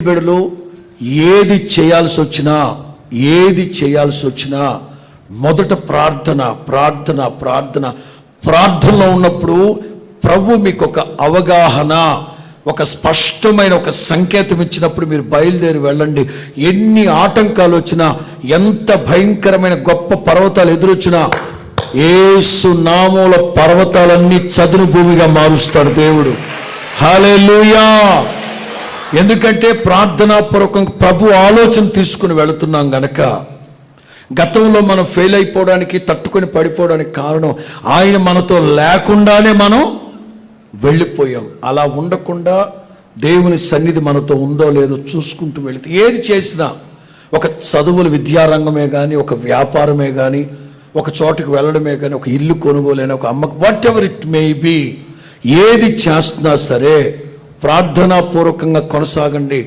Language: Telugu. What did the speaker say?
బిడ్డలు ఏది చేయాల్సి వచ్చినా మొదట ప్రార్థనలో ఉన్నప్పుడు ప్రభు మీకు ఒక అవగాహన, ఒక స్పష్టమైన ఒక సంకేతం ఇచ్చినప్పుడు మీరు బయలుదేరి వెళ్ళండి. ఎన్ని ఆటంకాలు వచ్చినా, ఎంత భయంకరమైన గొప్ప పర్వతాలు ఎదురొచ్చినా యేసు నామములో పర్వతాలన్నీ చదును భూమిగా మారుస్తాడు దేవుడు. హల్లెలూయా. ఎందుకంటే ప్రార్థనాపూర్వకంగా ప్రభు ఆలోచన తీసుకుని వెళుతున్నాం గనక. గతంలో మనం ఫెయిల్ అయిపోవడానికి, తట్టుకొని పడిపోవడానికి కారణం ఆయన మనతో లేకుండానే మనం వెళ్ళిపోయాం. అలా ఉండకుండా దేవుని సన్నిధి మనతో ఉందో లేదో చూసుకుంటూ వెళితే ఏది చేసినా, ఒక చదువుల విద్యారంగమే కానీ, ఒక వ్యాపారమే కానీ, ఒక చోటుకు వెళ్ళడమే కానీ, ఒక ఇల్లు కొనుగోలైనా, ఒక అమ్మకు, what ever it may be, ఏది చేస్తున్నా సరే ప్రార్థనాపూర్వకంగా కొనసాగండి.